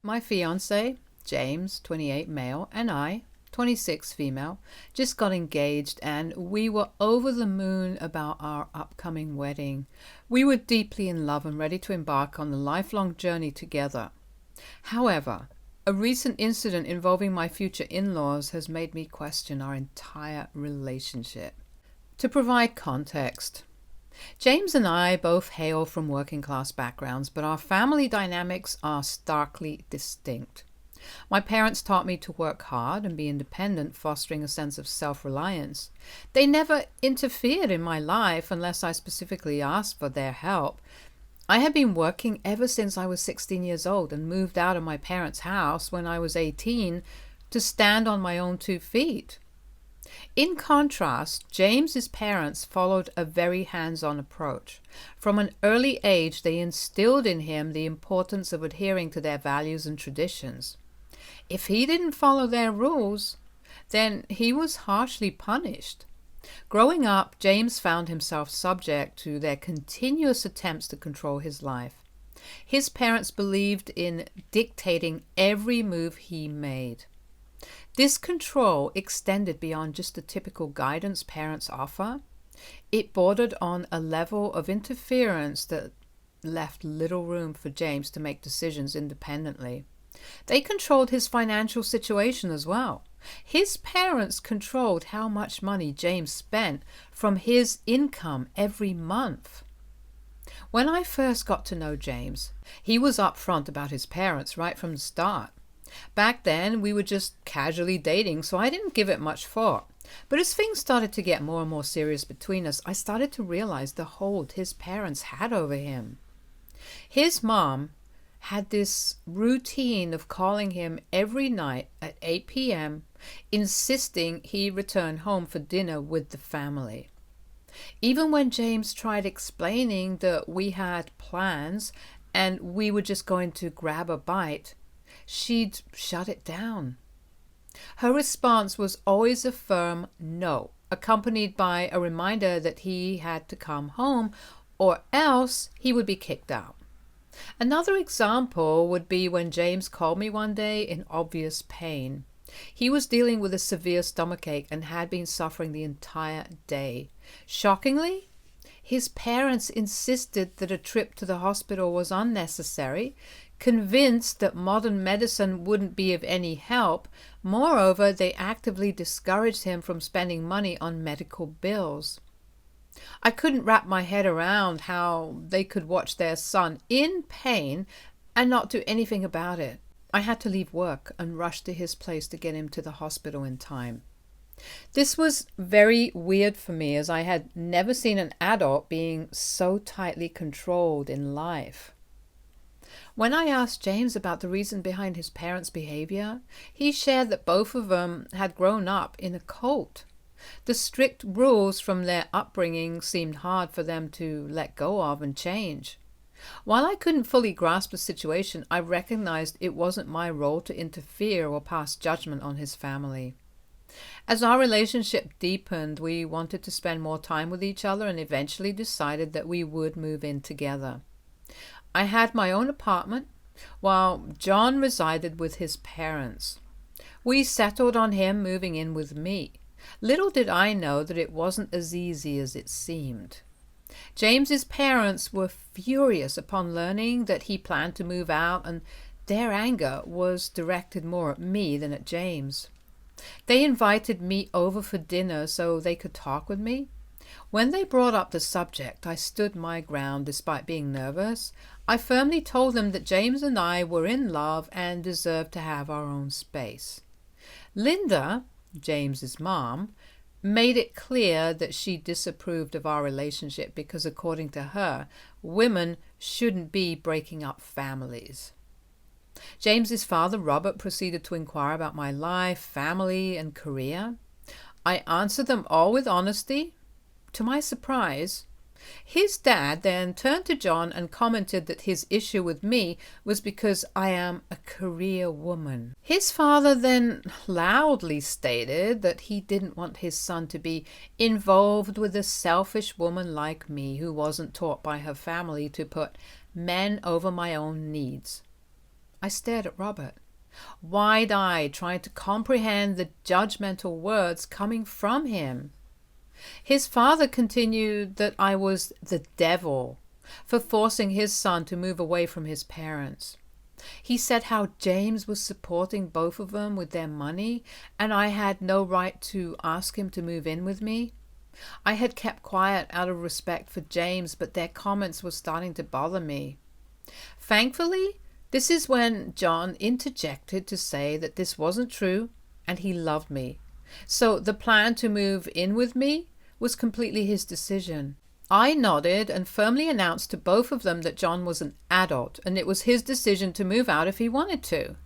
My fiance, James, 28 male, and I, 26 female, just got engaged and we were over the moon about our upcoming wedding. We were deeply in love and ready to embark on the lifelong journey together. However, a recent incident involving my future in-laws has made me question our entire relationship. To provide context, James and I both hail from working class backgrounds, but our family dynamics are starkly distinct. My parents taught me to work hard and be independent, fostering a sense of self-reliance. They never interfered in my life unless I specifically asked for their help. I had been working ever since I was 16 years old and moved out of my parents' house when I was 18 to stand on my own 2 feet. In contrast, James's parents followed a very hands-on approach. From an early age, they instilled in him the importance of adhering to their values and traditions. If he didn't follow their rules, then he was harshly punished. Growing up, James found himself subject to their continuous attempts to control his life. His parents believed in dictating every move he made. This control extended beyond just the typical guidance parents offer. It bordered on a level of interference that left little room for James to make decisions independently. They controlled his financial situation as well. His parents controlled how much money James spent from his income every month. When I first got to know James, he was upfront about his parents right from the start. Back then, we were just casually dating, so I didn't give it much thought. But as things started to get more and more serious between us, I started to realize the hold his parents had over him. His mom had this routine of calling him every night at 8 p.m., insisting he return home for dinner with the family. Even when James tried explaining that we had plans and we were just going to grab a bite, she'd shut it down. Her response was always a firm no, accompanied by a reminder that he had to come home or else he would be kicked out. Another example would be when James called me one day in obvious pain. He was dealing with a severe stomachache and had been suffering the entire day. Shockingly, his parents insisted that a trip to the hospital was unnecessary, convinced that modern medicine wouldn't be of any help. Moreover, they actively discouraged him from spending money on medical bills. I couldn't wrap my head around how they could watch their son in pain and not do anything about it. I had to leave work and rush to his place to get him to the hospital in time. This was very weird for me, as I had never seen an adult being so tightly controlled in life. When I asked James about the reason behind his parents' behavior, he shared that both of them had grown up in a cult. The strict rules from their upbringing seemed hard for them to let go of and change. While I couldn't fully grasp the situation, I recognized it wasn't my role to interfere or pass judgment on his family. As our relationship deepened, we wanted to spend more time with each other and eventually decided that we would move in together. I had my own apartment, while John resided with his parents. We settled on him moving in with me. Little did I know that it wasn't as easy as it seemed. James's parents were furious upon learning that he planned to move out, and their anger was directed more at me than at James. They invited me over for dinner so they could talk with me. When they brought up the subject, I stood my ground despite being nervous. I firmly told them that James and I were in love and deserved to have our own space. Linda, James's mom, made it clear that she disapproved of our relationship because, according to her, women shouldn't be breaking up families. James's father, Robert, proceeded to inquire about my life, family, and career. I answered them all with honesty. To my surprise, his dad then turned to John and commented that his issue with me was because I am a career woman. His father then loudly stated that he didn't want his son to be involved with a selfish woman like me who wasn't taught by her family to put men over my own needs. I stared at Robert, wide-eyed, trying to comprehend the judgmental words coming from him. His father continued that I was the devil for forcing his son to move away from his parents. He said how James was supporting both of them with their money, and I had no right to ask him to move in with me. I had kept quiet out of respect for James, but their comments were starting to bother me. Thankfully, this is when John interjected to say that this wasn't true and he loved me. So the plan to move in with me was completely his decision. I nodded and firmly announced to both of them that John was an adult and it was his decision to move out if he wanted to.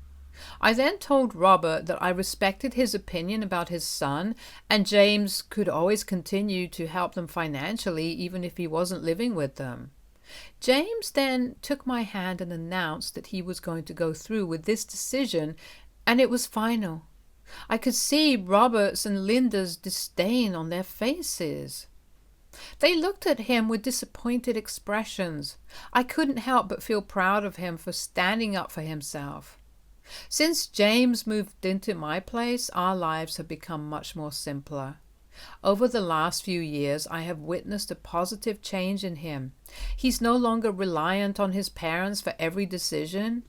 I then told Robert that I respected his opinion about his son and James could always continue to help them financially even if he wasn't living with them. James then took my hand and announced that he was going to go through with this decision, and it was final. I could see Robert's and Linda's disdain on their faces. They looked at him with disappointed expressions. I couldn't help but feel proud of him for standing up for himself. Since James moved into my place, our lives have become much more simpler. Over the last few years, I have witnessed a positive change in him. He's no longer reliant on his parents for every decision.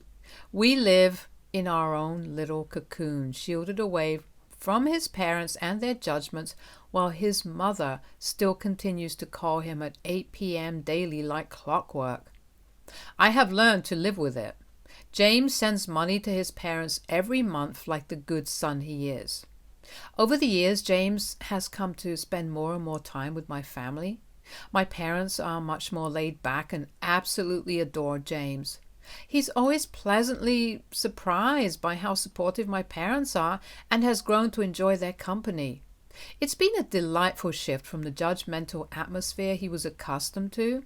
We live in our own little cocoon, shielded away from his parents and their judgments, while his mother still continues to call him at 8 p.m. daily like clockwork. I have learned to live with it. James sends money to his parents every month like the good son he is. Over the years, James has come to spend more and more time with my family. My parents are much more laid back and absolutely adore James. He's always pleasantly surprised by how supportive my parents are and has grown to enjoy their company. It's been a delightful shift from the judgmental atmosphere he was accustomed to.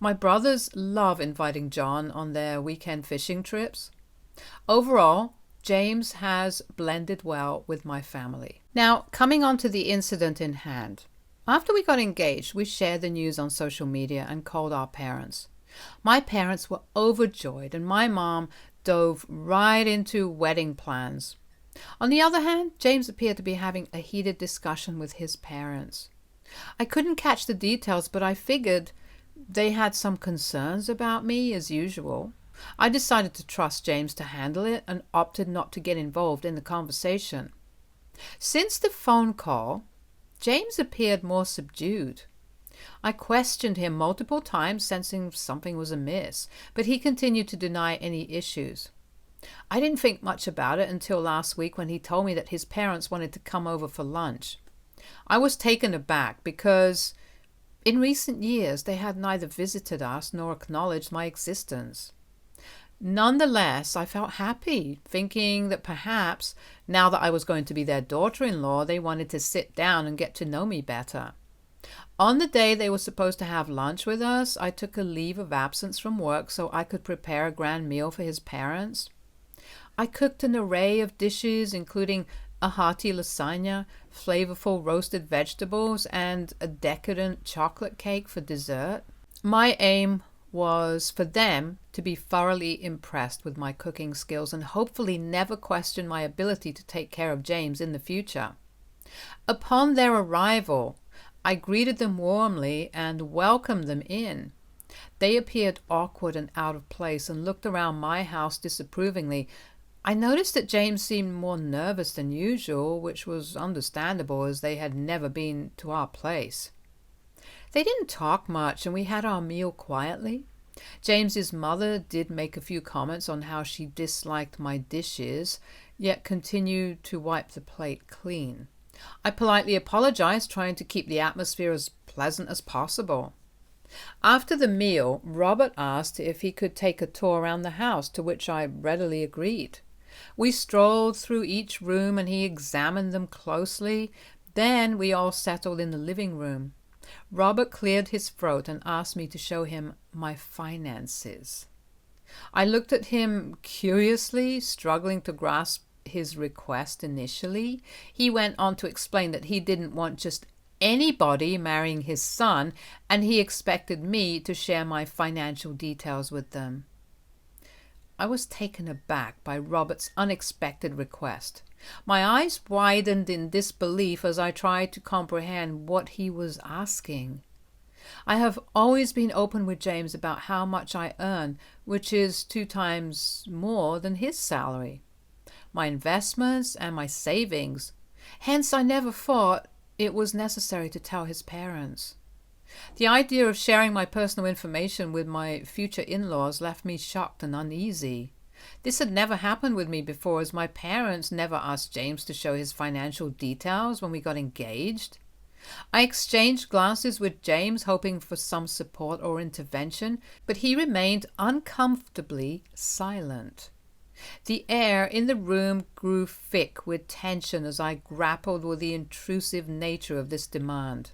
My brothers love inviting John on their weekend fishing trips. Overall, James has blended well with my family. Now, coming on to the incident in hand. After we got engaged, we shared the news on social media and called our parents. My parents were overjoyed and my mom dove right into wedding plans. On the other hand, James appeared to be having a heated discussion with his parents. I couldn't catch the details, but I figured they had some concerns about me as usual. I decided to trust James to handle it and opted not to get involved in the conversation. Since the phone call, James appeared more subdued. I questioned him multiple times, sensing something was amiss, but he continued to deny any issues. I didn't think much about it until last week when he told me that his parents wanted to come over for lunch. I was taken aback because in recent years they had neither visited us nor acknowledged my existence. Nonetheless, I felt happy, thinking that perhaps, now that I was going to be their daughter-in-law, they wanted to sit down and get to know me better. On the day they were supposed to have lunch with us, I took a leave of absence from work so I could prepare a grand meal for his parents. I cooked an array of dishes, including a hearty lasagna, flavorful roasted vegetables, and a decadent chocolate cake for dessert. My aim was for them to be thoroughly impressed with my cooking skills and hopefully never question my ability to take care of James in the future. Upon their arrival, I greeted them warmly and welcomed them in. They appeared awkward and out of place and looked around my house disapprovingly. I noticed that James seemed more nervous than usual, which was understandable as they had never been to our place. They didn't talk much and we had our meal quietly. James's mother did make a few comments on how she disliked my dishes, yet continued to wipe the plate clean. I politely apologized, trying to keep the atmosphere as pleasant as possible. After the meal, Robert asked if he could take a tour around the house, to which I readily agreed. We strolled through each room and he examined them closely. Then we all settled in the living room. Robert cleared his throat and asked me to show him my finances. I looked at him curiously, struggling to grasp his request initially. He went on to explain that he didn't want just anybody marrying his son, and he expected me to share my financial details with them. I was taken aback by Robert's unexpected request. My eyes widened in disbelief as I tried to comprehend what he was asking. I have always been open with James about how much I earn, which is 2 times more than his salary, my investments and my savings. Hence, I never thought it was necessary to tell his parents. The idea of sharing my personal information with my future in-laws left me shocked and uneasy. This had never happened with me before, as my parents never asked James to show his financial details when we got engaged. I exchanged glances with James, hoping for some support or intervention, but he remained uncomfortably silent. The air in the room grew thick with tension as I grappled with the intrusive nature of this demand.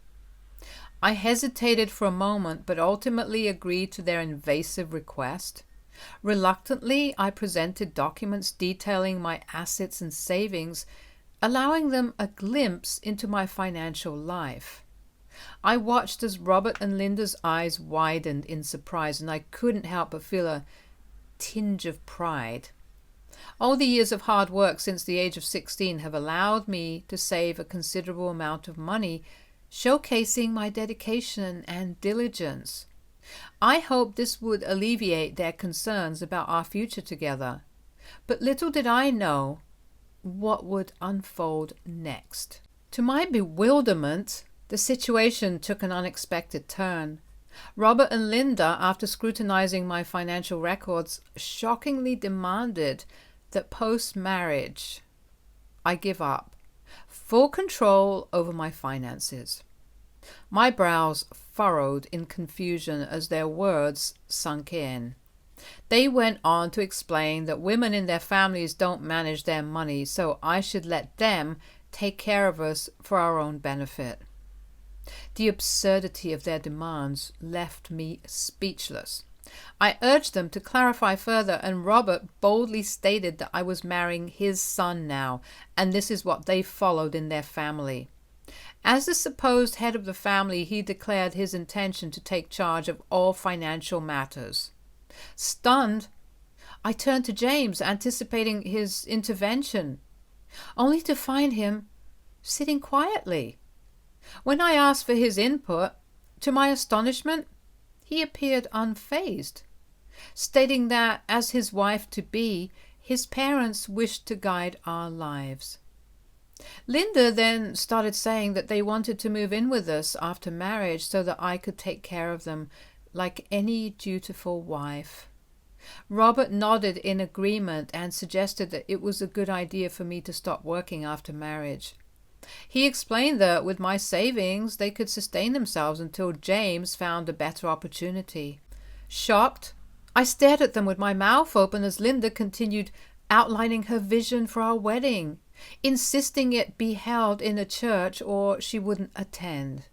I hesitated for a moment, but ultimately agreed to their invasive request. Reluctantly, I presented documents detailing my assets and savings, allowing them a glimpse into my financial life. I watched as Robert and Linda's eyes widened in surprise, and I couldn't help but feel a tinge of pride. All the years of hard work since the age of 16 have allowed me to save a considerable amount of money, showcasing my dedication and diligence. I hoped this would alleviate their concerns about our future together. But little did I know what would unfold next. To my bewilderment, the situation took an unexpected turn. Robert and Linda, after scrutinizing my financial records, shockingly demanded that post-marriage I give up full control over my finances. My brows furrowed in confusion as their words sunk in. They went on to explain that women in their families don't manage their money, so I should let them take care of us for our own benefit. The absurdity of their demands left me speechless. I urged them to clarify further, and Robert boldly stated that I was marrying his son now, and this is what they followed in their family. As the supposed head of the family, he declared his intention to take charge of all financial matters. Stunned, I turned to James, anticipating his intervention, only to find him sitting quietly. When I asked for his input, to my astonishment, he appeared unfazed, stating that, as his wife-to-be, his parents wished to guide our lives. Linda then started saying that they wanted to move in with us after marriage so that I could take care of them like any dutiful wife. Robert nodded in agreement and suggested that it was a good idea for me to stop working after marriage. He explained that with my savings they could sustain themselves until James found a better opportunity. Shocked, I stared at them with my mouth open as Linda continued outlining her vision for our wedding, insisting it be held in a church or she wouldn't attend.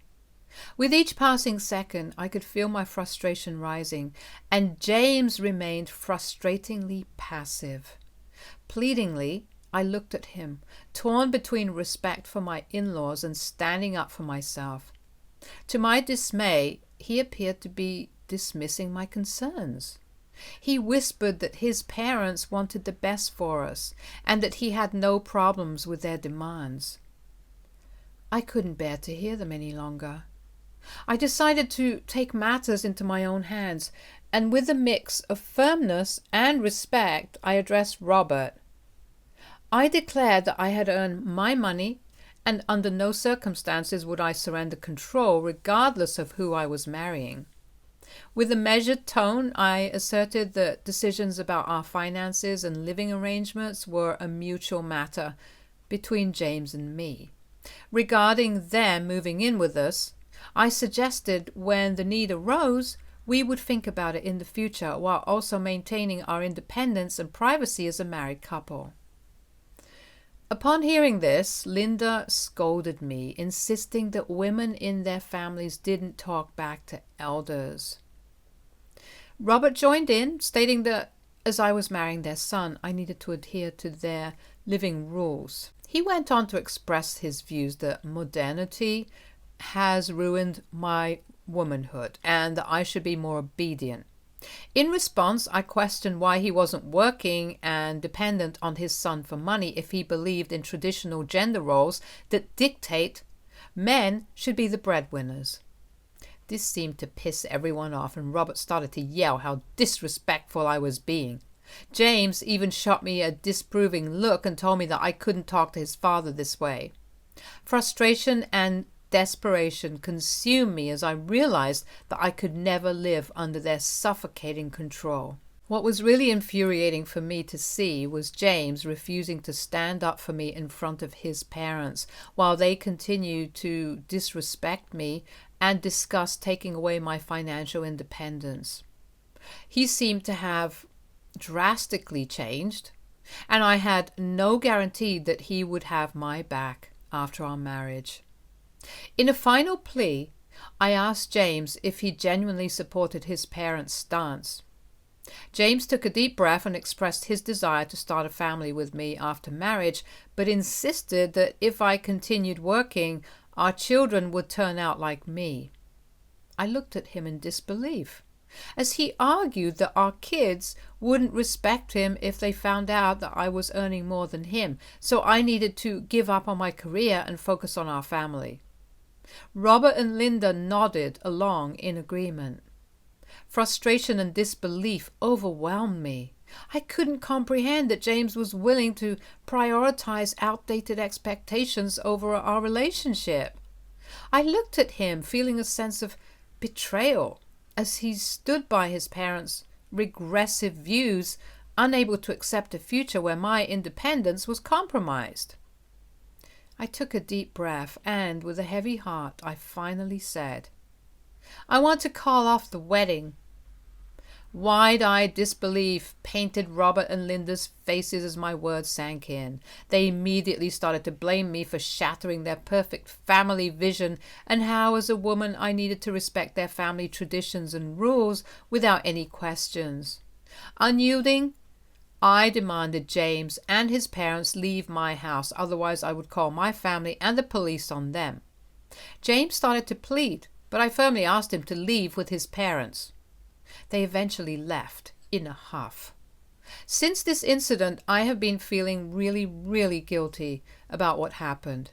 With each passing second, I could feel my frustration rising, and James remained frustratingly passive. Pleadingly, I looked at him, torn between respect for my in-laws and standing up for myself. To my dismay, he appeared to be dismissing my concerns. He whispered that his parents wanted the best for us and that he had no problems with their demands. I couldn't bear to hear them any longer. I decided to take matters into my own hands, and with a mix of firmness and respect, I addressed Robert. I declared that I had earned my money, and under no circumstances would I surrender control, regardless of who I was marrying. With a measured tone, I asserted that decisions about our finances and living arrangements were a mutual matter between James and me. Regarding them moving in with us, I suggested when the need arose, we would think about it in the future while also maintaining our independence and privacy as a married couple. Upon hearing this, Linda scolded me, insisting that women in their families didn't talk back to elders. Robert joined in, stating that as I was marrying their son, I needed to adhere to their living rules. He went on to express his views that modernity has ruined my womanhood and that I should be more obedient. In response, I questioned why he wasn't working and dependent on his son for money if he believed in traditional gender roles that dictate men should be the breadwinners. This seemed to piss everyone off, and Robert started to yell how disrespectful I was being. James even shot me a disapproving look and told me that I couldn't talk to his father this way. Frustration and desperation consumed me as I realized that I could never live under their suffocating control. What was really infuriating for me to see was James refusing to stand up for me in front of his parents while they continued to disrespect me and discuss taking away my financial independence. He seemed to have drastically changed, and I had no guarantee that he would have my back after our marriage. In a final plea, I asked James if he genuinely supported his parents' stance. James took a deep breath and expressed his desire to start a family with me after marriage, but insisted that if I continued working, our children would turn out like me. I looked at him in disbelief, as he argued that our kids wouldn't respect him if they found out that I was earning more than him, so I needed to give up on my career and focus on our family. Robert and Linda nodded along in agreement. Frustration and disbelief overwhelmed me. I couldn't comprehend that James was willing to prioritize outdated expectations over our relationship. I looked at him, feeling a sense of betrayal, as he stood by his parents' regressive views, unable to accept a future where my independence was compromised. I took a deep breath and, with a heavy heart, I finally said, "I want to call off the wedding." Wide-eyed disbelief painted Robert and Linda's faces as my words sank in. They immediately started to blame me for shattering their perfect family vision and how, as a woman, I needed to respect their family traditions and rules without any questions. Unyielding, I demanded James and his parents leave my house, otherwise I would call my family and the police on them. James started to plead, but I firmly asked him to leave with his parents. They eventually left in a huff. Since this incident, I have been feeling really guilty about what happened.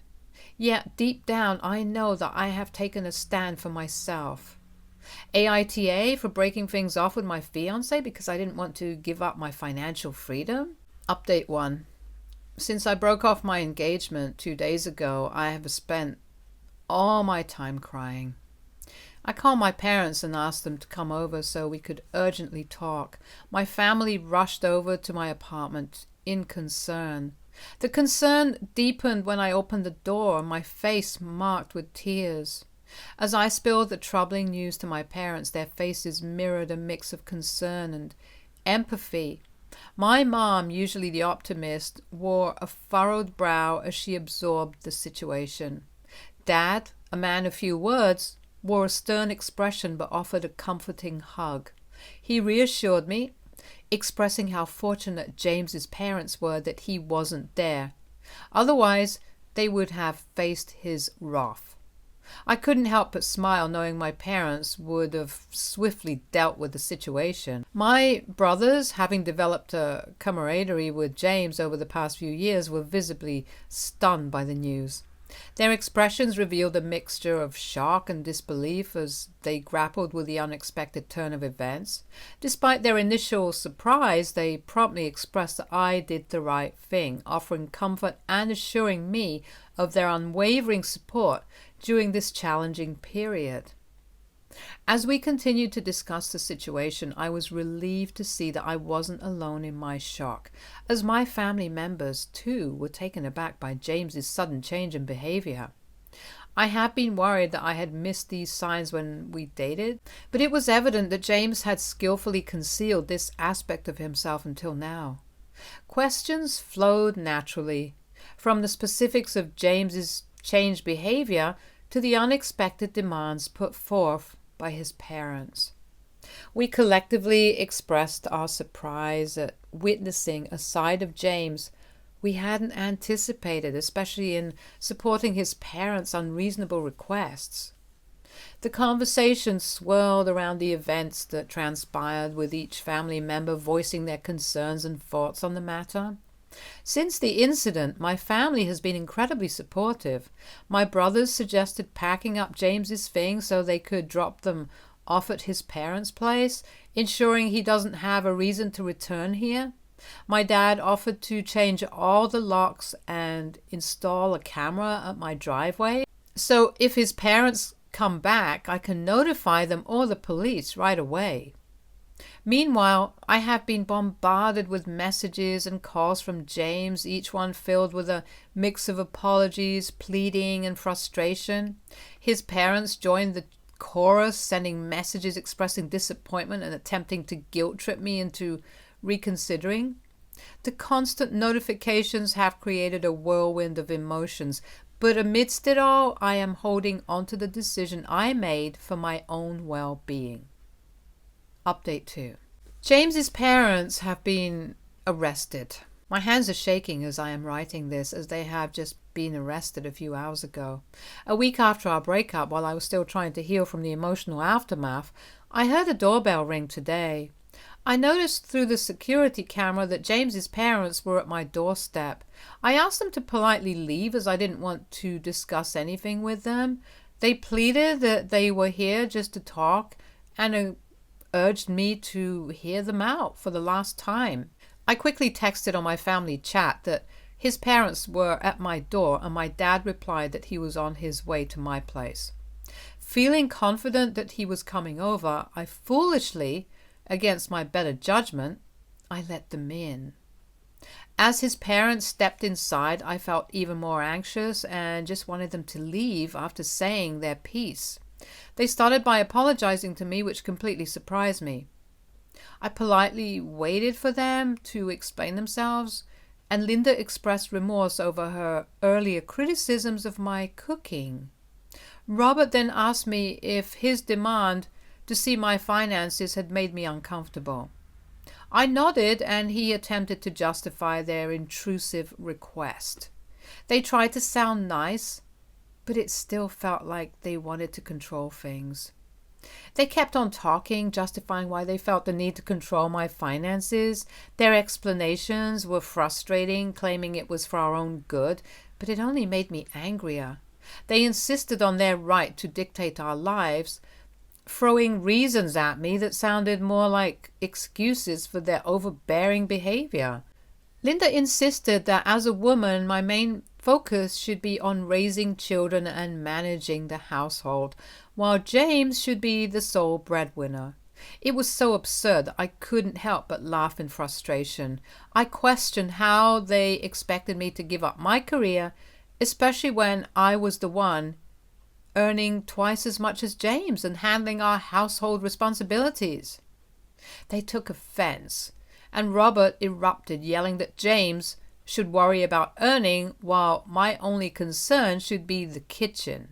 Yet deep down, I know that I have taken a stand for myself. AITA for breaking things off with my fiancé because I didn't want to give up my financial freedom. Update 1. Since I broke off my engagement 2 days ago, I have spent all my time crying. I called my parents and asked them to come over so we could urgently talk. My family rushed over to my apartment in concern. The concern deepened when I opened the door, my face marked with tears. As I spilled the troubling news to my parents, their faces mirrored a mix of concern and empathy. My mom, usually the optimist, wore a furrowed brow as she absorbed the situation. Dad, a man of few words, wore a stern expression but offered a comforting hug. He reassured me, expressing how fortunate James's parents were that he wasn't there. Otherwise, they would have faced his wrath. I couldn't help but smile, knowing my parents would have swiftly dealt with the situation. My brothers, having developed a camaraderie with James over the past few years, were visibly stunned by the news. Their expressions revealed a mixture of shock and disbelief as they grappled with the unexpected turn of events. Despite their initial surprise, they promptly expressed that I did the right thing, offering comfort and assuring me of their unwavering support during this challenging period. As we continued to discuss the situation, I was relieved to see that I wasn't alone in my shock, as my family members too were taken aback by James's sudden change in behavior. I had been worried that I had missed these signs when we dated, but it was evident that James had skillfully concealed this aspect of himself until now. Questions flowed naturally, from the specifics of James's changed behavior to the unexpected demands put forth by his parents. We collectively expressed our surprise at witnessing a side of James we hadn't anticipated, especially in supporting his parents' unreasonable requests. The conversation swirled around the events that transpired, with each family member voicing their concerns and thoughts on the matter. Since the incident, my family has been incredibly supportive. My brothers suggested packing up James's things so they could drop them off at his parents' place, ensuring he doesn't have a reason to return here. My dad offered to change all the locks and install a camera at my driveway, so if his parents come back, I can notify them or the police right away. Meanwhile, I have been bombarded with messages and calls from James, each one filled with a mix of apologies, pleading, and frustration. His parents joined the chorus, sending messages expressing disappointment and attempting to guilt-trip me into reconsidering. The constant notifications have created a whirlwind of emotions, but amidst it all, I am holding onto the decision I made for my own well-being. Update 2. James's parents have been arrested. My hands are shaking as I am writing this, as they have just been arrested a few hours ago. A week after our breakup, while I was still trying to heal from the emotional aftermath, I heard a doorbell ring today. I noticed through the security camera that James's parents were at my doorstep. I asked them to politely leave as I didn't want to discuss anything with them. They pleaded that they were here just to talk and urged me to hear them out for the last time. I quickly texted on my family chat that his parents were at my door, and my dad replied that he was on his way to my place. Feeling confident that he was coming over, I foolishly, against my better judgment, I let them in. As his parents stepped inside, I felt even more anxious and just wanted them to leave after saying their piece. They started by apologizing to me, which completely surprised me. I politely waited for them to explain themselves, and Linda expressed remorse over her earlier criticisms of my cooking. Robert then asked me if his demand to see my finances had made me uncomfortable. I nodded, and he attempted to justify their intrusive request. They tried to sound nice, but it still felt like they wanted to control things. They kept on talking, justifying why they felt the need to control my finances. Their explanations were frustrating, claiming it was for our own good, but it only made me angrier. They insisted on their right to dictate our lives, throwing reasons at me that sounded more like excuses for their overbearing behavior. Linda insisted that as a woman, my main focus should be on raising children and managing the household, while James should be the sole breadwinner. It was so absurd that I couldn't help but laugh in frustration. I questioned how they expected me to give up my career, especially when I was the one earning twice as much as James and handling our household responsibilities. They took offense, and Robert erupted, yelling that James should worry about earning while my only concern should be the kitchen.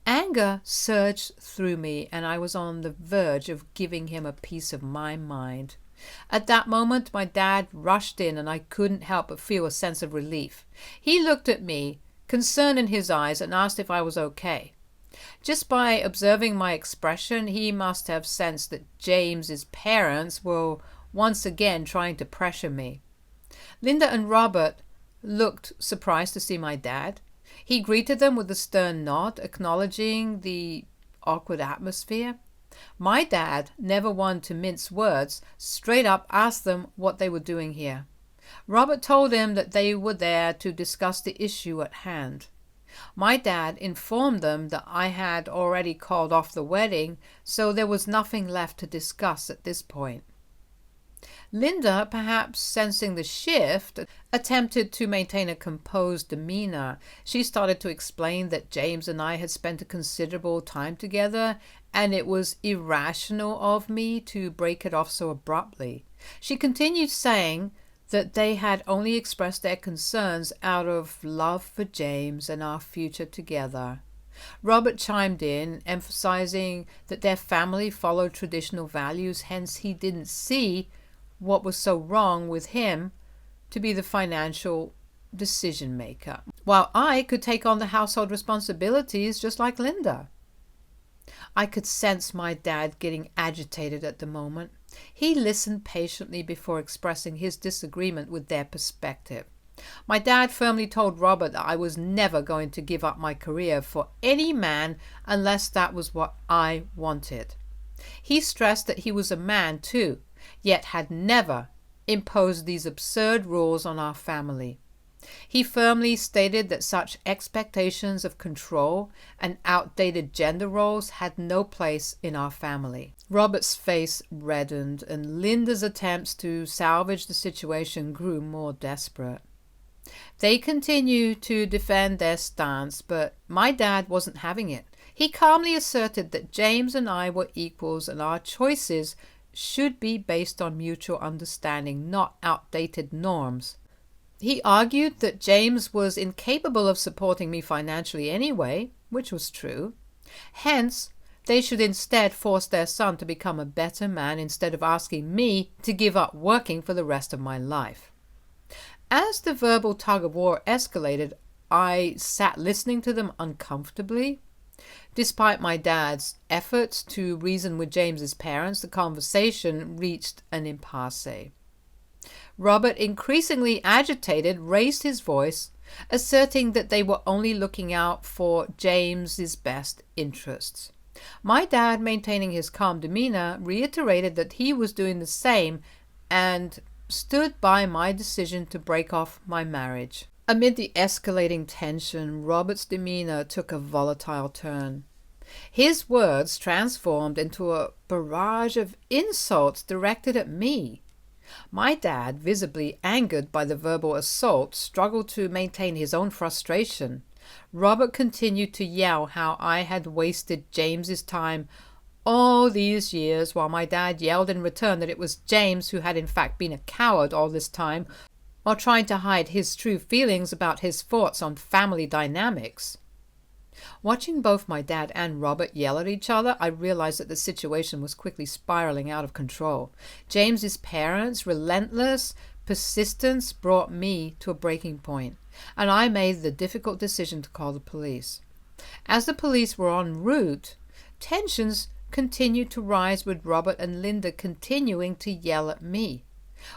Anger surged through me, and I was on the verge of giving him a piece of my mind. At that moment, my dad rushed in, and I couldn't help but feel a sense of relief. He looked at me, concern in his eyes, and asked if I was okay. Just by observing my expression, he must have sensed that James's parents were once again trying to pressure me. Linda and Robert looked surprised to see my dad. He greeted them with a stern nod, acknowledging the awkward atmosphere. My dad, never one to mince words, straight up asked them what they were doing here. Robert told him that they were there to discuss the issue at hand. My dad informed them that I had already called off the wedding, so there was nothing left to discuss at this point. Linda, perhaps sensing the shift, attempted to maintain a composed demeanor. She started to explain that James and I had spent a considerable time together, and it was irrational of me to break it off so abruptly. She continued saying that they had only expressed their concerns out of love for James and our future together. Robert chimed in, emphasizing that their family followed traditional values, hence he didn't see what was so wrong with him to be the financial decision maker, while I could take on the household responsibilities just like Linda. I could sense my dad getting agitated at the moment. He listened patiently before expressing his disagreement with their perspective. My dad firmly told Robert that I was never going to give up my career for any man unless that was what I wanted. He stressed that he was a man too, yet had never imposed these absurd rules on our family. He firmly stated that such expectations of control and outdated gender roles had no place in our family. Robert's face reddened, and Linda's attempts to salvage the situation grew more desperate. They continued to defend their stance, but my dad wasn't having it. He calmly asserted that James and I were equals and our choices should be based on mutual understanding, not outdated norms. He argued that James was incapable of supporting me financially anyway, which was true. Hence, they should instead force their son to become a better man instead of asking me to give up working for the rest of my life. As the verbal tug-of-war escalated, I sat listening to them uncomfortably. Despite my dad's efforts to reason with James's parents, the conversation reached an impasse. Robert, increasingly agitated, raised his voice, asserting that they were only looking out for James's best interests. My dad, maintaining his calm demeanor, reiterated that he was doing the same and stood by my decision to break off my marriage. Amid the escalating tension, Robert's demeanor took a volatile turn. His words transformed into a barrage of insults directed at me. My dad, visibly angered by the verbal assault, struggled to maintain his own frustration. Robert continued to yell how I had wasted James's time all these years, while my dad yelled in return that it was James who had in fact been a coward all this time, while trying to hide his true feelings about his thoughts on family dynamics. Watching both my dad and Robert yell at each other, I realized that the situation was quickly spiraling out of control. James's parents' relentless persistence brought me to a breaking point, and I made the difficult decision to call the police. As the police were en route, tensions continued to rise, with Robert and Linda continuing to yell at me.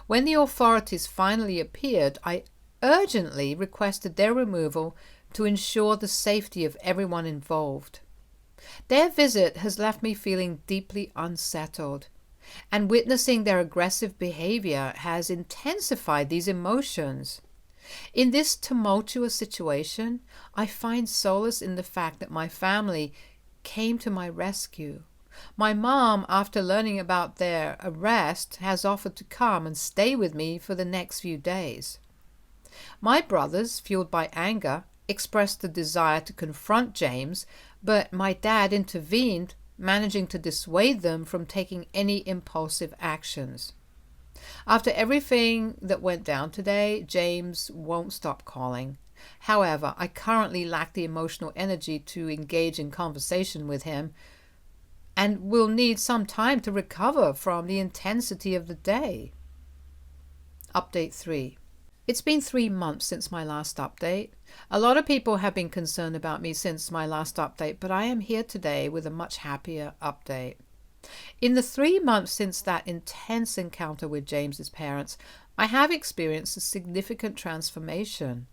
When the authorities finally appeared, I urgently requested their removal to ensure the safety of everyone involved. Their visit has left me feeling deeply unsettled, and witnessing their aggressive behavior has intensified these emotions. In this tumultuous situation, I find solace in the fact that my family came to my rescue. My mom, after learning about their arrest, has offered to come and stay with me for the next few days. My brothers, fueled by anger, expressed the desire to confront James, but my dad intervened, managing to dissuade them from taking any impulsive actions. After everything that went down today, James won't stop calling. However, I currently lack the emotional energy to engage in conversation with him, and will need some time to recover from the intensity of the day. Update 3. It's been 3 months since my last update. A lot of people have been concerned about me since my last update, but I am here today with a much happier update. In the 3 months since that intense encounter with James's parents, I have experienced a significant transformation.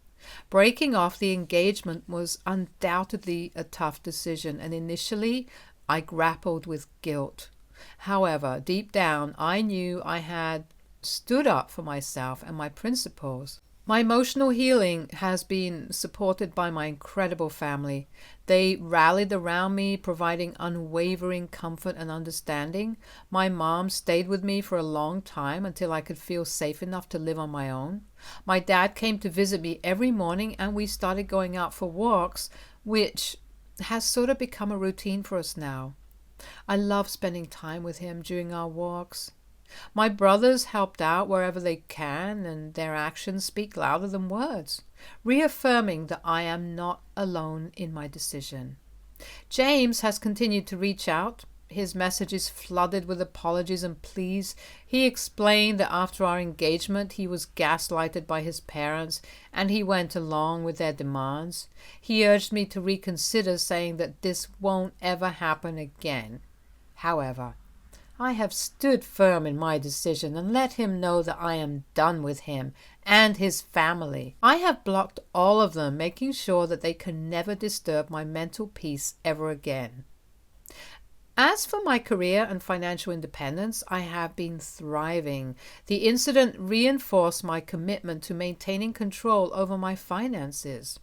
Breaking off the engagement was undoubtedly a tough decision, and initially I grappled with guilt. However, deep down, I knew I had stood up for myself and my principles. My emotional healing has been supported by my incredible family. They rallied around me, providing unwavering comfort and understanding. My mom stayed with me for a long time until I could feel safe enough to live on my own. My dad came to visit me every morning, and we started going out for walks, which has sort of become a routine for us now. I love spending time with him during our walks. My brothers helped out wherever they can, and their actions speak louder than words, reaffirming that I am not alone in my decision. James has continued to reach out, his messages flooded with apologies and pleas. He explained that after our engagement he was gaslighted by his parents and he went along with their demands. He urged me to reconsider, saying that this won't ever happen again. However, I have stood firm in my decision and let him know that I am done with him and his family. I have blocked all of them, making sure that they can never disturb my mental peace ever again. As for my career and financial independence, I have been thriving. The incident reinforced my commitment to maintaining control over my finances.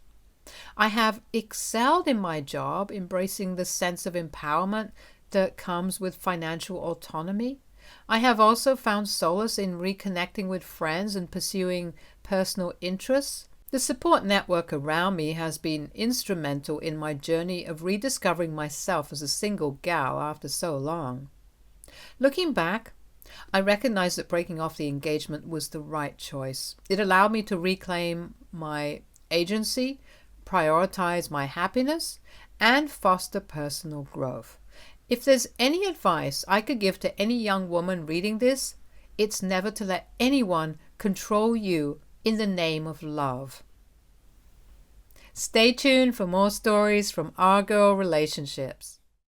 I have excelled in my job, embracing the sense of empowerment that comes with financial autonomy. I have also found solace in reconnecting with friends and pursuing personal interests. The support network around me has been instrumental in my journey of rediscovering myself as a single gal after so long. Looking back, I recognize that breaking off the engagement was the right choice. It allowed me to reclaim my agency, prioritize my happiness, and foster personal growth. If there's any advice I could give to any young woman reading this, it's never to let anyone control you in the name of love. Stay tuned for more stories from Our Girl Relationships.